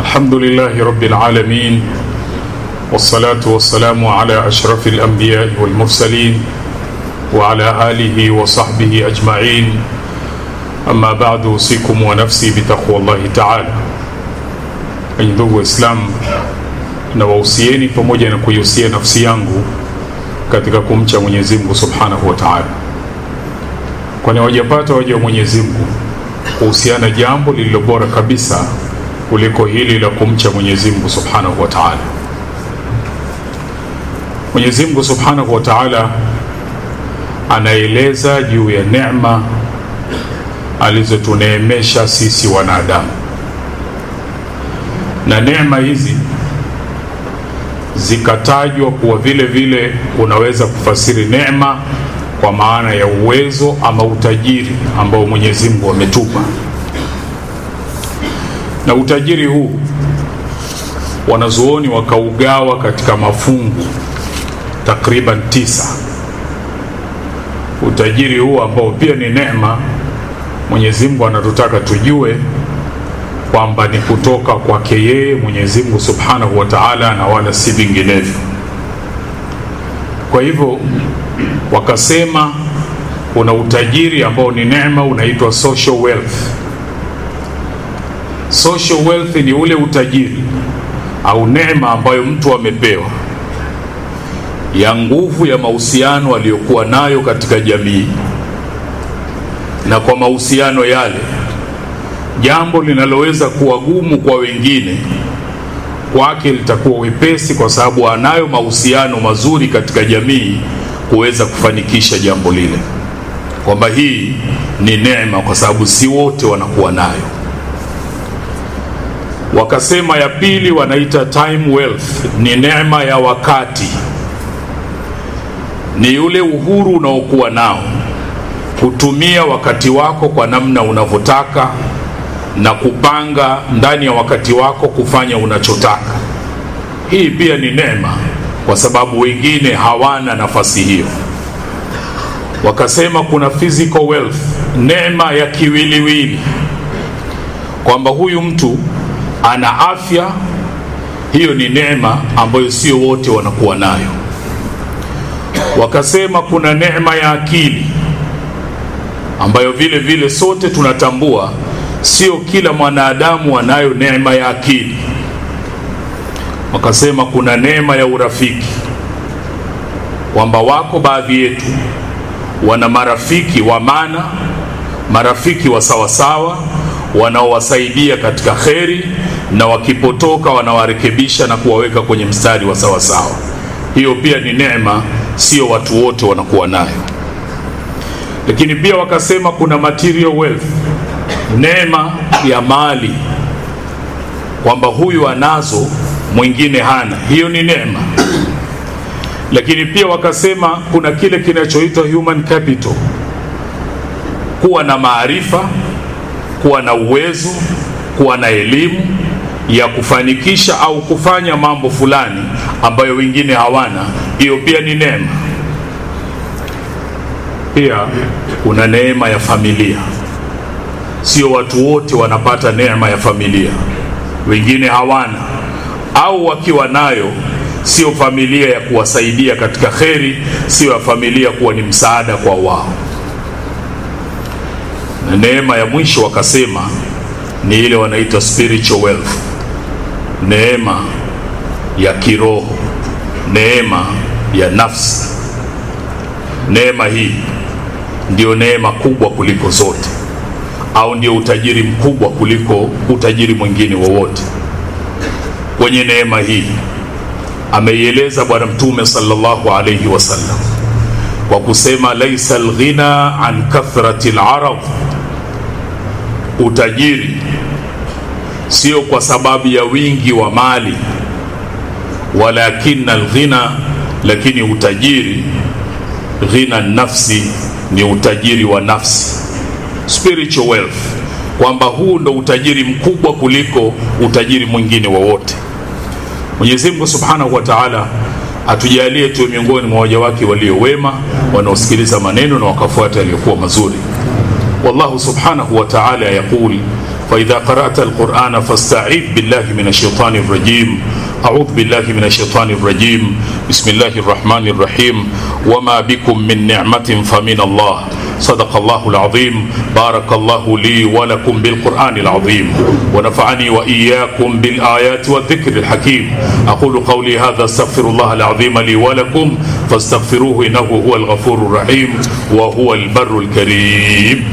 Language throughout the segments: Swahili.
الحمد لله رب العالمين والصلاة والسلام على أشرف الأنبياء والمرسلين وعلى آله وصحبه أجمعين. أما بعد، أوصيكم ونفسي بتقوى الله تعالى. Ndugu Islam, na wausieni pamoja na kuiusia nafsi yangu katika kumcha Mwenyezi Mungu Subhanahu wa Ta'ala. Kwani wajapata waja wa Mwenyezi Mungu kuhusiana jambo lililo bora kabisa kuliko hili la kumcha Mwenyezi Mungu Subhanahu wa Ta'ala. Mwenyezi Mungu Subhanahu wa Ta'ala anaeleza juu ya neema alizotuneemesha sisi wanadamu. Na neema hizi zikatajwa kuwa vile vile unaweza kufasiri neema kwa maana ya uwezo ama utajiri ambao Mwenyezi Mungu ametupa. Na utajiri huu wanazuoni wakaugawa katika mafungu takriban 9. Utajiri huu ambao pia ni neema, Mwenyezi Mungu anatutaka tujue kwamba ni kutoka kwake yeye Mwenyezi Mungu Subhanahu wa Ta'ala na wala si vinginevyo. Kwa hivyo wakasema kuna utajiri ambao ni neema unaitwa social wealth. Social wealth ni ule utajiri au neema ambayo mtu amepewa ya nguvu ya mahusiano aliyokuwa nayo katika jamii, na kwa mahusiano yale jambo linaloweza kuwa gumu kwa wengine kwake litakuwa wepesi, kwa sababu anayo mahusiano mazuri katika jamii kuweza kufanikisha jambo lile. Kwamba hii ni neema kwa sababu si wote wanakuwa nayo. Wakasema ya pili wanaita time wealth, ni neema ya wakati. Ni ule uhuru unaokuwa nao kutumia wakati wako kwa namna unavyotaka na kupanga ndani ya wakati wako kufanya unachotaka. Hii pia ni neema kwa sababu wengine hawana nafasi hiyo. Wakasema kuna physical wealth, neema ya kiwiliwili, kwamba huyu mtu ana afya. Hiyo ni neema ambayo sio wote wanakuwa nayo. Wakasema kuna neema ya akili ambayo vile vile sote tunatambua sio kila mwanadamu anayo neema ya akili. Wakasema kuna neema ya urafiki, kwamba wako baadhi yetu wana marafiki wa maana, marafiki wa sawasawa, wanaowasaidia katika kheri, na wakipotoka wanawarekebisha na kuwaweka kwenye mstari wa sawasawa. Hiyo pia ni neema, sio watu wote wanakuwa nayo. Lakini pia wakasema kuna material wealth, neema ya mali, kwamba huyu anazo mwingine hana. Hiyo ni neema. Lakini pia wakasema kuna kile kinachoitwa human capital, kuwa na maarifa, kuwa na uwezo, kuwa na elimu ya kufanikisha au kufanya mambo fulani ambayo wengine hawana. Hiyo pia ni neema. Pia kuna neema ya familia. Sio watu wote wanapata neema ya familia, wengine hawana, au wakiwa nayo sio familia ya kuwasaidia katika kheri, sio familia kuwa ni msaada kwa wao. Na neema ya mwisho wakasema ni ile wanaita spiritual wealth, neema ya kiroho, neema ya nafsi. Neema hii ndio neema kubwa kuliko zote, au ndio utajiri mkubwa kuliko utajiri mwingine wowote. Kwenye neema hii ameieleza Bwana Mtume sallallahu alayhi wasallam kwa kusema laisa alghina an kathrati alarad, utajiri sio kwa sababu ya wingi wa mali, walakin alghina, lakini utajiri, ghina nafsi, ni utajiri wa nafsi, spiritual wealth, kwamba huu ndo utajiri mkubwa kuliko utajiri mwingine wowote. Mwenyezi Mungu Subhanahu wa Ta'ala atujalie tuwe miongoni mwa waja wake walio wema, wanaosikiliza maneno na wakafuata yaliyokuwa mazuri. Wallahu Subhanahu wa Ta'ala yaqul فإذا قرأت القرآن فاستعذ بالله من الشيطان الرجيم. أعوذ بالله من الشيطان الرجيم. بسم الله الرحمن الرحيم. وما بكم من نعمة فمن الله. صدق الله العظيم. بارك الله لي ولكم بالقرآن العظيم ونفعني وإياكم بالآيات والذكر الحكيم. أقول قولي هذا استغفر الله العظيم لي ولكم فاستغفروه إنه هو الغفور الرحيم وهو البر الكريم.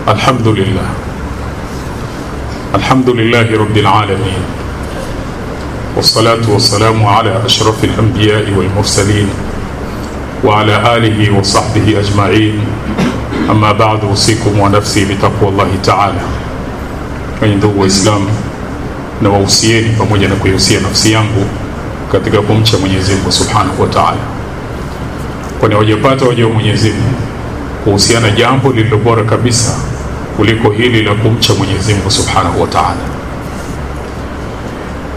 الحمد لله. الحمد لله رب العالمين، والصلاة والسلام على أشرف الأنبياء والمرسلين وعلى آله وصحبه أجمعين. أما بعد، أوصيكم ونفسي بتقوى الله تعالى. Ndugu Waislamu, na wausieni pamoja na kuihusia nafsi yangu katika kumcha Mwenyezi Mungu Subhanahu wa Ta'ala, kwani wajapata waja wa Mwenyezi Mungu kuhusiana jambo lililo bora kabisa kuliko hili la kumcha Mwenyezi Mungu Subhanahu wa Ta'ala.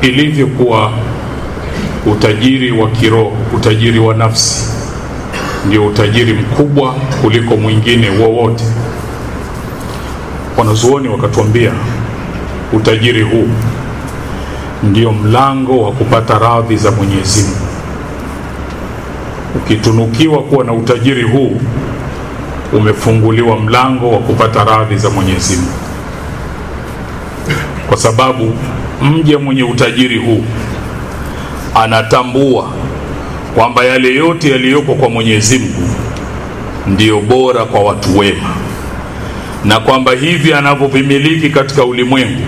Ilivyokuwa utajiri wa kiroho, utajiri wa nafsi ndio utajiri mkubwa kuliko mwingine wowote. Wanazuoni wakatuambia utajiri huu ndio mlango wa kupata radhi za Mwenyezi Mungu. Ukitunukiwa kuwa na utajiri huu, umefunguliwa mlango wa kupata radhi za Mwenyezi Mungu, kwa sababu mja mwenye utajiri huu anatambua kwamba yale yote yaliyoko kwa Mwenyezi Mungu ndiyo bora kwa watu wema, na kwamba hivi anavyovimiliki katika ulimwengu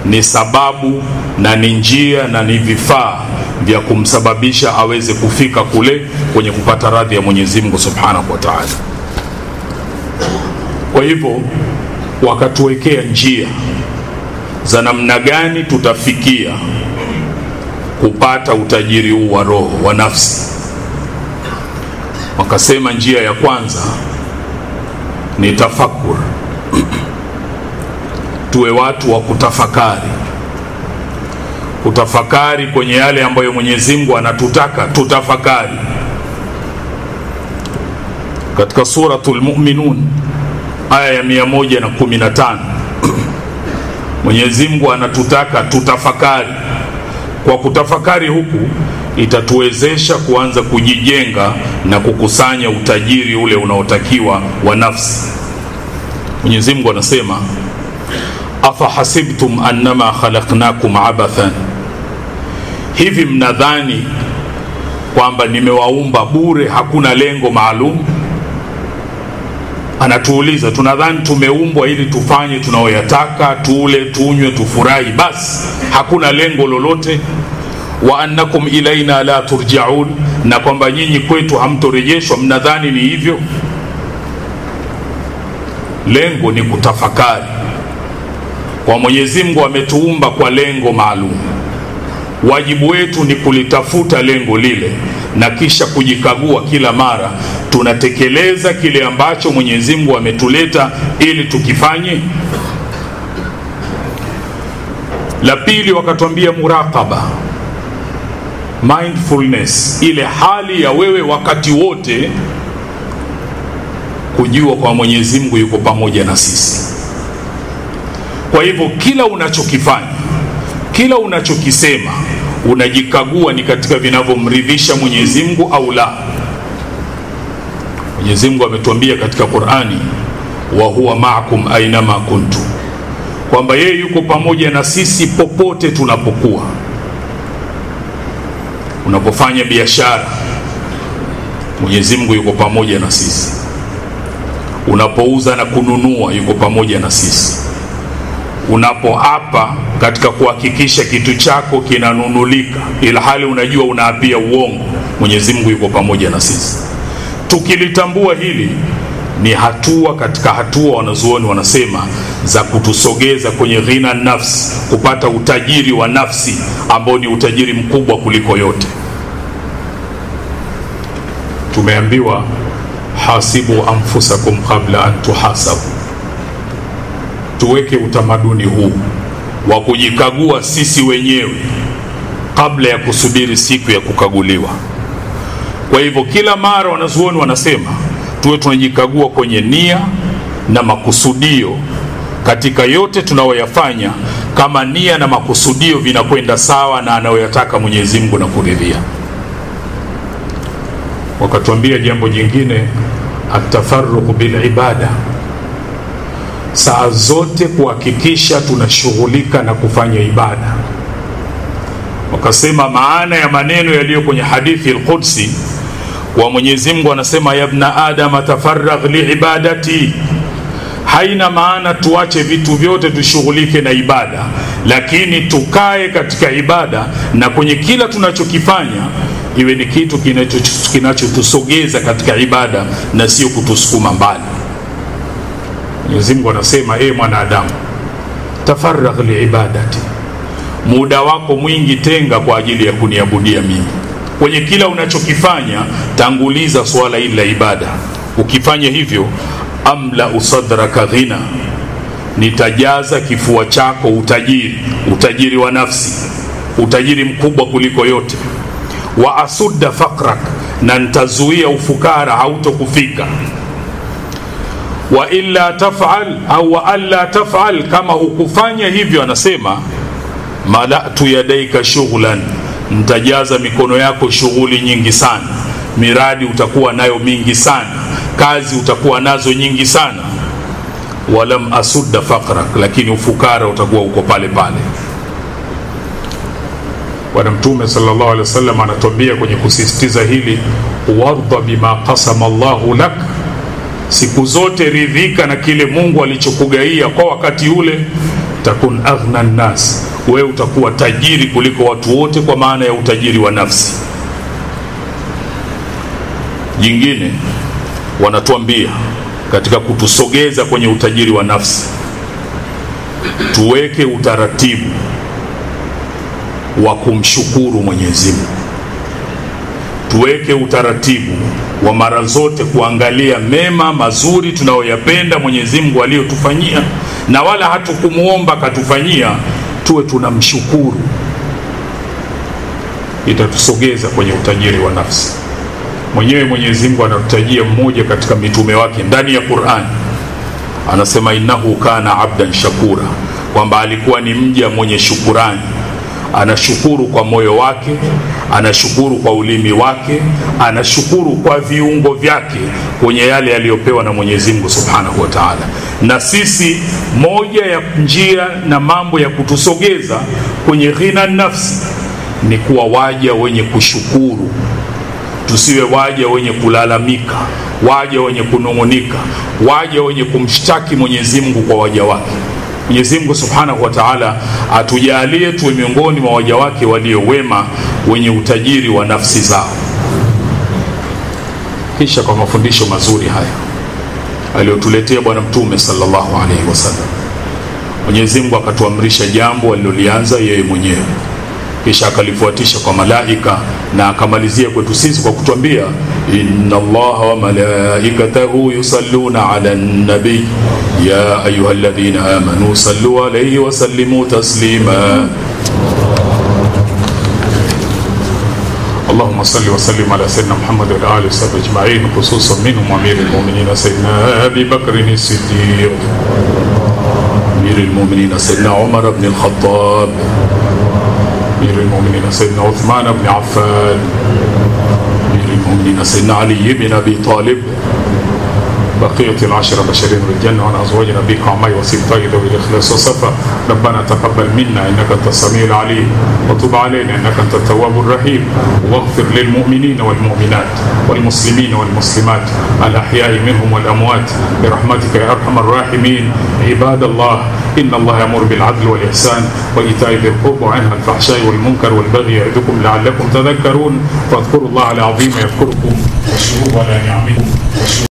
ni sababu na ni njia na ni vifaa vya kumsababisha aweze kufika kule kwenye kupata radhi ya Mwenyezi Mungu Subhanahu wa Ta'ala. Kwa hivyo wakatuwekea njia za namna gani tutafikia kupata utajiri huu wa roho, wa nafsi. Wakasema njia ya kwanza ni tafakur. Tuwe watu wa kutafakari, kutafakari kwenye yale ambayo Mwenyezi Mungu anatutaka tutafakari. Katika suratul Mu'minun aya ya 115 Mwenyezi Mungu anatutaka tutafakari. Kwa kutafakari huku itatuwezesha kuanza kujijenga na kukusanya utajiri ule unaotakiwa wa nafsi. Mwenyezi Mungu anasema, afa hasibtum annama khalaqnakum abathan, hivi mnadhani kwamba nimewaumba bure, hakuna lengo maalum? Anatuuliza, tunadhani tumeumbwa ili tufanye tunayoyataka, tule, tunywe, tufurahi basi, hakuna lengo lolote? Wa annakum ilaina la turja'un, na kwamba nyinyi kwetu hamtorejeshwa, mnadhani ni hivyo? Lengo ni kutafakari. Kwa Mwenyezi Mungu ametuumba kwa lengo maalum. Wajibu wetu ni kulitafuta lengo lile na kisha kujikagua kila mara, tunatekeleza kile ambacho Mwenyezi Mungu ametuleta ili tukifanye. La pili wakatuambia muraqaba, mindfulness, ile hali ya wewe wakati wote kujua kwa Mwenyezi Mungu yuko pamoja na sisi. Kwa hivyo kila unachokifanya, kila unachokisema, unajikagua ni katika vinavyomridhisha Mwenyezi Mungu au la. Mwenyezi Mungu ametuambia katika Qur'ani, wa huwa ma'akum aina ma kuntum, kwamba yeye yuko pamoja na sisi popote tunapokuwa. Unapofanya biashara, Mwenyezi Mungu yuko pamoja na sisi. Unapouza na kununua, yuko pamoja na sisi. Unapoapa katika kuhakikisha kitu chako kinanunulika, ila hali unajua unaapia uongo, Mwenyezi Mungu yuko pamoja na sisi. Tukilitambua hili, ni hatua katika hatua, wanazuoni wanasema, za kutusogeza kwenye ghina nafsi, kupata utajiri wa nafsi ambao ni utajiri mkubwa kuliko yote. tumeambiwa hasibu anfusakum qabla an tuhasabu. Tuweke utamaduni huu wa kujikagua sisi wenyewe kabla ya kusubiri siku ya kukaguliwa. Kwa hivyo kila mara wanazuoni wanasema tuwe tunajikagua kwenye nia na makusudio katika yote tunayoyafanya, kama nia na makusudio vinakwenda sawa na anayoyataka Mwenyezi Mungu na kuridhia. Wakatuambia jambo jingine, atafarruq bil ibada, saa zote kuhakikisha tunashughulika na kufanya ibada. Wakasema maana ya maneno yaliyo kwenye hadithi al-Qudsi wa Mwenyezi Mungu anasema, ya ibn adam tafarragh li ibadati, haina maana tuache vitu vyote tushughulike na ibada, lakini tukae katika ibada na kwenye kila tunachokifanya iwe ni kitu kinachotusogeza katika ibada na sio kutusukuma mbali. Mwenyezi Mungu anasema, mwanadamu, tafarragh li ibadati, muda wako mwingi tenga kwa ajili ya kuniabudia mimi. Kwenye kila unachokifanya tanguliza swala hili la ibada. Ukifanya hivyo, amla usadraka ghina, nitajaza kifua chako utajiri wa nafsi, utajiri mkubwa kuliko yote. Wa asudda faqrak, na nitazuia ufukara hautokufika. Wa illa taf'al au wa alla taf'al, kama hukufanya hivyo anasema, malatu yadaika shughlan, nitajaza mikono yako shughuli nyingi sana, miradi utakuwa nayo mingi sana, kazi utakuwa nazo nyingi sana. Walam asudda faqrak, lakini ufukara utakuwa uko pale pale. Bwana Mtume sallallahu alaihi wasallam anatuambia kwenye kusisitiza hili, warda bima qasama Allahu lak, siku zote ridhika na kile Mungu alichokugaia kwa wakati ule. Takun aghna nas, wewe utakuwa tajiri kuliko watu wote, kwa maana ya utajiri wa nafsi. Jingine wanatuambia katika kutusogeza kwenye utajiri wa nafsi, tuweke utaratibu wa kumshukuru Mwenyezi Mungu. Tuweke utaratibu wa mara zote kuangalia mema mazuri tunayoyapenda Mwenyezi Mungu aliyotufanyia, na wala hatukumuomba katufanyia, tuwe tunamshukuru. Itatusogeza kwenye utajiri wa nafsi. Mwenyewe Mwenyezi Mungu anatutajia mmoja katika mitume wake ndani ya Qur'an, anasema innahu kana abdan shakura, kwamba alikuwa ni mja mwenye shukurani. Anashukuru kwa moyo wake, anashukuru kwa ulimi wake, anashukuru kwa viungo vyake kwenye yale aliyopewa na Mwenyezi Mungu Subhanahu wa Ta'ala. Na sisi moja ya njia na mambo ya kutusogeza kwenye ghina nafsi ni kuwa waja wenye kushukuru. Tusiwe waja wenye kulalamika, waja wenye kunungunika, waja wenye kumshtaki Mwenyezi Mungu kwa waja wake. Mwenyezi Mungu Subhanahu wa Ta'ala atujalie tuwe miongoni mwa waja wake walio wema, wenye utajiri wa nafsi zao. Kisha kwa mafundisho mazuri haya aliyotuletea Bwana Mtume sallallahu alaihi wasallam, Mwenyezi Mungu akatuamrisha jambo alilolianza yeye mwenyewe, kisha akalifuatisha kwa malaika, na akamalizia kwetu sisi kwa kutuambia, inna Allaha wa malaikatahu yusalluna ala nabi ya ayyuhalladhina amanu sallu alayhi wa sallimu taslima. اللهم صل وسلم على سيدنا محمد وعلى اله وصحبه اجمعين، خصوصا منهم امير المؤمنين سيدنا ابي بكر الصديق، امير المؤمنين سيدنا عمر بن الخطاب، امير المؤمنين سيدنا عثمان بن عفان، امير المؤمنين سيدنا علي بن ابي طالب، بقية العشرة بشرين بالجنة، وعن أزواج نبيك وعمي وسبطي ذوي الإخلاص وصفا. ربنا تقبل منا إنك أنت السميع العليم، وتب علينا إنك أنت التواب الرحيم، واغفر للمؤمنين والمؤمنات والمسلمين والمسلمات الأحياء منهم والأموات برحمتك يا أرحم الراحمين. عباد الله، إن الله يأمر بالعدل والإحسان وإيتاء ذي القربى وينهى عن الفحشاء والمنكر والبغي يعظكم لعلكم تذكرون. فاذكروا الله العظيم يذكركم، واشكروه على نعمه.